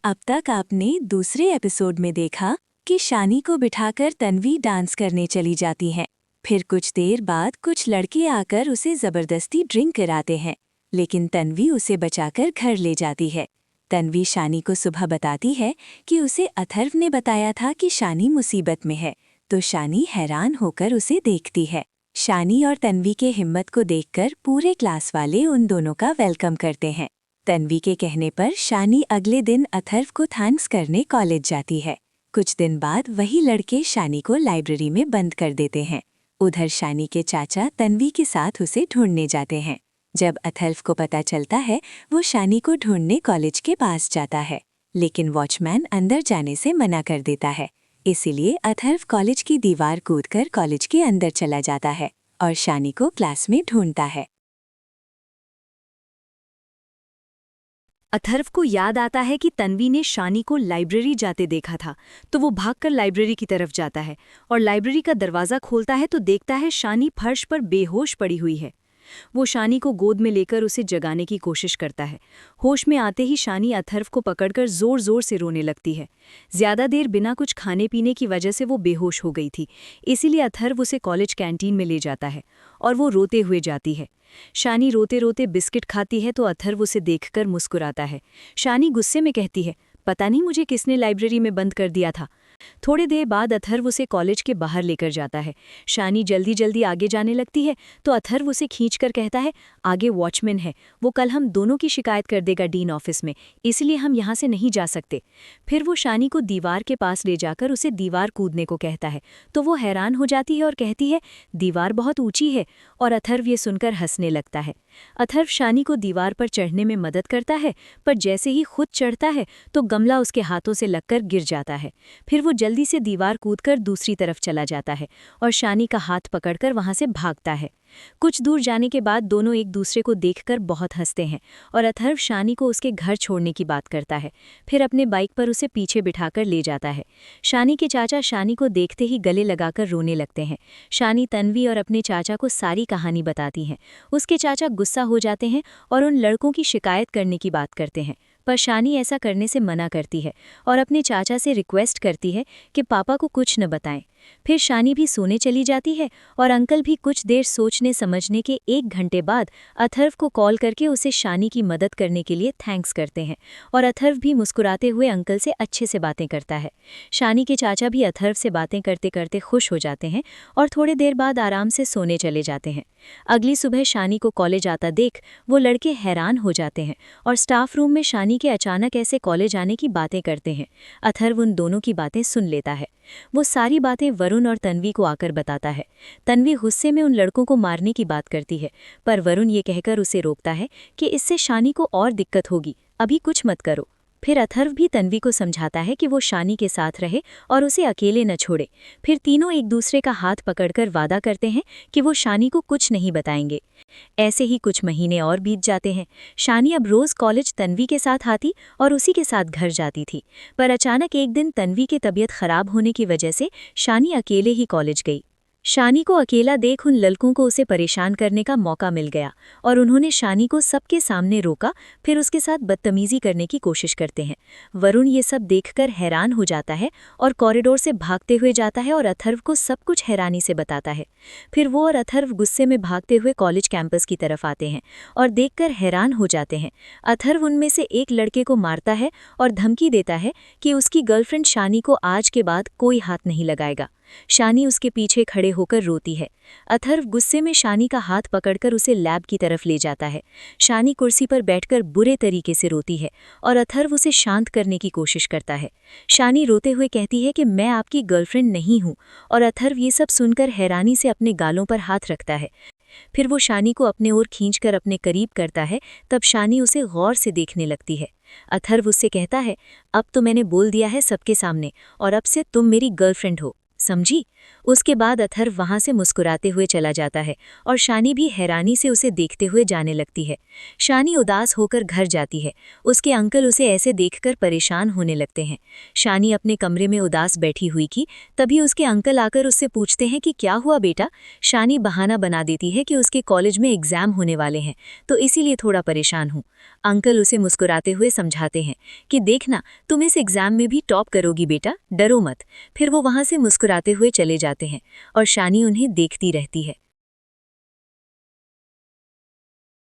अब तक आपने दूसरे एपिसोड में देखा कि शानी को बिठाकर तन्वी डांस करने चली जाती है। फिर कुछ देर बाद कुछ लड़के आकर उसे जबरदस्ती ड्रिंक कराते हैं, लेकिन तन्वी उसे बचाकर घर ले जाती है। तन्वी शानी को सुबह बताती है कि उसे अथर्व ने बताया था कि शानी मुसीबत में है, तो शानी हैरान होकर उसे देखती है। शानी और तन्वी के हिम्मत को देखकर पूरे क्लास वाले उन दोनों का वेलकम करते हैं। तन्वी के कहने पर शानी अगले दिन अथर्व को थैंक्स करने कॉलेज जाती है। कुछ दिन बाद वही लड़के शानी को लाइब्रेरी में बंद कर देते हैं। उधर शानी के चाचा तन्वी के साथ उसे ढूंढने जाते हैं। जब अथर्व को पता चलता है, वो शानी को ढूंढने कॉलेज के पास जाता है, लेकिन वॉचमैन अंदर जाने से मना कर देता है। इसीलिए अथर्व कॉलेज की दीवार कूदकर कॉलेज के अंदर चला जाता है और शानी को क्लास में ढूंढता है। अथर्व को याद आता है कि तन्वी ने शानी को लाइब्रेरी जाते देखा था, तो वो भागकर लाइब्रेरी की तरफ जाता है और लाइब्रेरी का दरवाज़ा खोलता है तो देखता है शानी फर्श पर बेहोश पड़ी हुई है। वो शानी को गोद में लेकर उसे जगाने की कोशिश करता है। होश में आते ही शानी अथर्व को पकड़कर जोर जोर से रोने लगती है। ज़्यादा देर बिना कुछ खाने पीने की वजह से वो बेहोश हो गई थी, इसीलिए अथर्व उसे कॉलेज कैंटीन में ले जाता है और वो रोते हुए जाती है। शानी रोते रोते बिस्किट खाती है तो अथर्व उसे देखकर मुस्कुराता है। शानी गुस्से में कहती है, पता नहीं मुझे किसने लाइब्रेरी में बंद कर दिया था। थोड़ी देर बाद अथर्व उसे कॉलेज के बाहर लेकर जाता है। शानी जल्दी जल्दी आगे जाने लगती है तो अथर्व उसे खींचकर कहता है, आगे वॉचमैन है, वो कल हम दोनों की शिकायत कर देगा डीन ऑफिस में, इसलिए हम यहाँ से नहीं जा सकते। फिर वो शानी को दीवार के पास ले जाकर उसे दीवार कूदने को कहता है, तो वो हैरान हो जाती है और कहती है, दीवार बहुत ऊंची है, और अथर्व ये सुनकर हंसने लगता है। अथर्व शानी को दीवार पर चढ़ने में मदद करता है, पर जैसे ही खुद चढ़ता है तो गमला उसके हाथों से लगकर गिर जाता है। फिर वो जल्दी से दीवार कूदकर दूसरी तरफ चला जाता है और शानी का हाथ पकड़कर वहां से भागता है। कुछ दूर जाने के बाद दोनों एक दूसरे को देखकर बहुत हंसते हैं और अथर्व शानी को उसके घर छोड़ने की बात करता है। फिर अपने बाइक पर उसे पीछे बिठाकर ले जाता है। शानी के चाचा शानी को देखते ही गले लगाकर रोने लगते हैं। शानी तन्वी और अपने चाचा को सारी कहानी बताती हैं। उसके चाचा गुस्सा हो जाते हैं और उन लड़कों की शिकायत करने की बात करते हैं, पर शानी ऐसा करने से मना करती है और अपने चाचा से रिक्वेस्ट करती है कि पापा को कुछ न बताएं। फिर शानी भी सोने चली जाती है और अंकल भी कुछ देर सोचने समझने के 1 घंटे बाद अथर्व को कॉल करके उसे शानी की मदद करने के लिए थैंक्स करते हैं और अथर्व भी मुस्कुराते हुए अंकल से अच्छे से बातें करता है। शानी के चाचा भी अथर्व से बातें करते करते खुश हो जाते हैं और थोड़ी देर बाद आराम से सोने चले जाते हैं। अगली सुबह शानी को कॉलेज आता देख वो लड़के हैरान हो जाते हैं और स्टाफ रूम में शानी के अचानक ऐसे कॉलेज आने की बातें करते हैं। अथर्व उन दोनों की बातें सुन लेता है। वो सारी बातें वरुण और तन्वी को आकर बताता है। तन्वी गुस्से में उन लड़कों को मारने की बात करती है, पर वरुण ये कहकर उसे रोकता है कि इससे शानी को और दिक्कत होगी, अभी कुछ मत करो। फिर अथर्व भी तन्वी को समझाता है कि वो शानी के साथ रहे और उसे अकेले न छोड़े। फिर तीनों एक दूसरे का हाथ पकड़कर वादा करते हैं कि वो शानी को कुछ नहीं बताएंगे। ऐसे ही कुछ महीने और बीत जाते हैं। शानी अब रोज कॉलेज तन्वी के साथ आती और उसी के साथ घर जाती थी, पर अचानक एक दिन तन्वी की तबीयत खराब होने की वजह से शानी अकेले ही कॉलेज गई। शानी को अकेला देख उन लड़कों को उसे परेशान करने का मौका मिल गया और उन्होंने शानी को सबके सामने रोका, फिर उसके साथ बदतमीजी करने की कोशिश करते हैं। वरुण ये सब देखकर हैरान हो जाता है और कॉरिडोर से भागते हुए जाता है और अथर्व को सब कुछ हैरानी से बताता है। फिर वो और अथर्व गुस्से में भागते हुए कॉलेज कैंपस की तरफ आते हैं और देखकर हैरान हो जाते हैं। अथर्व उनमें से एक लड़के को मारता है और धमकी देता है कि उसकी गर्लफ्रेंड शानी को आज के बाद कोई हाथ नहीं लगाएगा। शानी उसके पीछे खड़े होकर रोती है। अथर्व गुस्से में शानी का हाथ पकड़कर उसे लैब की तरफ ले जाता है। शानी कुर्सी पर बैठकर बुरे तरीके से रोती है और अथर्व उसे शांत करने की कोशिश करता है। शानी रोते हुए कहती है कि मैं आपकी गर्लफ्रेंड नहीं हूँ, और अथर्व ये सब सुनकर हैरानी से अपने गालों पर हाथ रखता है। फिर वो शानी को अपने ओर खींचकर अपने करीब करता है। तब शानी उसे गौर से देखने लगती है। अथर्व उससे कहता है, अब तो मैंने बोल दिया है सबके सामने, और अब से तुम मेरी गर्लफ्रेंड हो, समझी? उसके बाद अथर्व वहां से मुस्कुराते हुए चला जाता है और शानी भी हैरानी से उसे देखते हुए जाने लगती है। शानी उदास होकर घर जाती है। उसके अंकल उसे ऐसे देखकर परेशान होने लगते हैं। शानी अपने कमरे में उदास बैठी हुई थी, तभी उसके अंकल आकर उससे पूछते हैं कि क्या हुआ बेटा। शानी बहाना बना देती है कि उसके कॉलेज में एग्जाम होने वाले हैं, तो इसीलिए थोड़ा परेशान हूँ। अंकल उसे मुस्कुराते हुए समझाते हैं कि देखना, तुम इस एग्जाम में भी टॉप करोगी बेटा, डरो मत। फिर वो वहां से मुस्कुराते हुए चले जाते हैं और शानी उन्हें देखती रहती है।